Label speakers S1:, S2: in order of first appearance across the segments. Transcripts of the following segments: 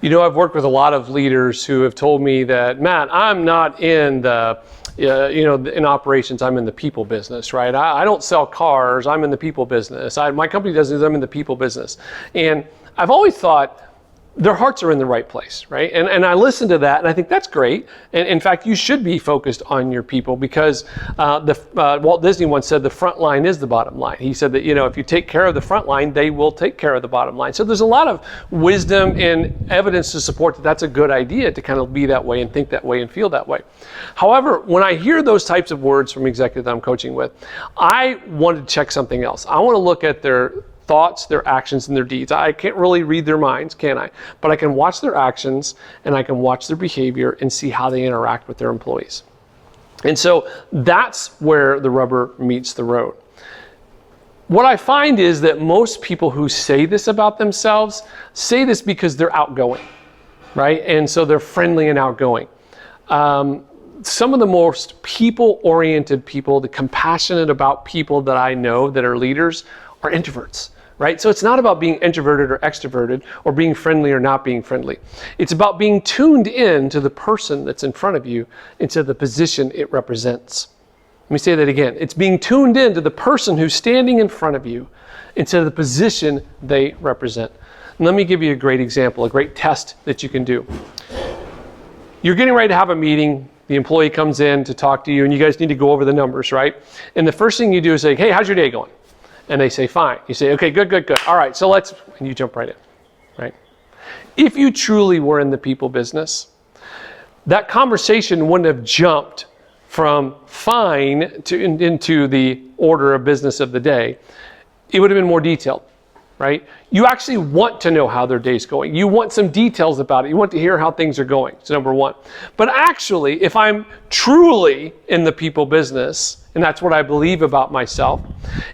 S1: I've worked with a lot of leaders who have told me that, Matt, I'm not in in operations, I'm in the people business, right? I don't sell cars, I'm in the people business. My company does this, I'm in the people business. And I've always thought, their hearts are in the right place, right? And I listen to that and I think that's great. And in fact, you should be focused on your people because Walt Disney once said the front line is the bottom line. He said that, if you take care of the front line, they will take care of the bottom line. So there's a lot of wisdom and evidence to support that that's a good idea to kind of be that way and think that way and feel that way. However, when I hear those types of words from executives I'm coaching with, I want to check something else. I want to look at their thoughts, their actions, and their deeds. I can't really read their minds, can I? But I can watch their actions and I can watch their behavior and see how they interact with their employees. And so that's where the rubber meets the road. What I find is that most people who say this about themselves say this because they're outgoing, right? And so they're friendly and outgoing. Some of the most people-oriented people, the compassionate about people that I know that are leaders, are introverts. Right? So it's not about being introverted or extroverted or being friendly or not being friendly. It's about being tuned in to the person that's in front of you and to the position it represents. Let me say that again. It's being tuned in to the person who's standing in front of you and to the position they represent. And let me give you a great example, a great test that you can do. You're getting ready to have a meeting. The employee comes in to talk to you and you guys need to go over the numbers, right? And the first thing you do is say, hey, how's your day going? And they say, fine. You say, okay, good. All right, so and you jump right in, right? If you truly were in the people business, that conversation wouldn't have jumped from fine into the order of business of the day. It would have been more detailed, right? You actually want to know how their day's going. You want some details about it. You want to hear how things are going. So number one. But actually, if I'm truly in the people business, and that's what I believe about myself,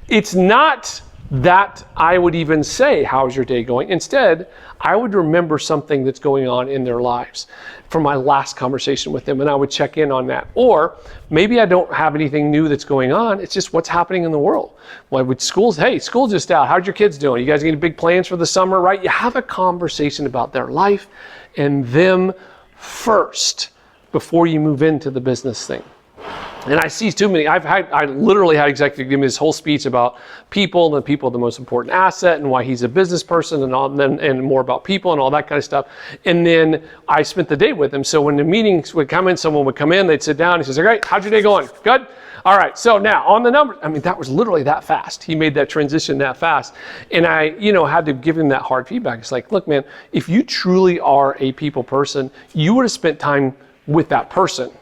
S1: it's not that I would even say, how's your day going? Instead, I would remember something that's going on in their lives from my last conversation with them, and I would check in on that. Or maybe I don't have anything new that's going on. It's just what's happening in the world. Well, with school's just out. How's your kids doing? You guys got any big plans for the summer, right? You have a conversation about their life and them first before you move into the business thing. And I see too many. I literally had executive give me this whole speech about people and people are the most important asset and why he's a business person and more about people and all that kind of stuff. And then I spent the day with him. So when the meetings would come in, someone would come in, they'd sit down. He says, "Great, how's your day going? Good. All right. So now on the numbers." I mean, that was literally that fast. He made that transition that fast, and I, had to give him that hard feedback. It's like, look, man, if you truly are a people person, you would have spent time with that person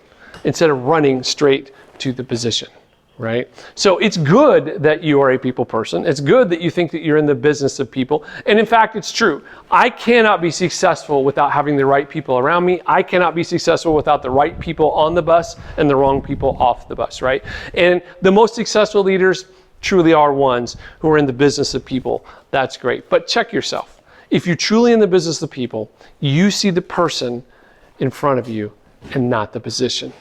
S1: instead of running straight to the position, right? So it's good that you are a people person. It's good that you think that you're in the business of people. And in fact, it's true. I cannot be successful without having the right people around me. I cannot be successful without the right people on the bus and the wrong people off the bus, right? And the most successful leaders truly are ones who are in the business of people. That's great. But check yourself. If you're truly in the business of people, you see the person in front of you and not the position.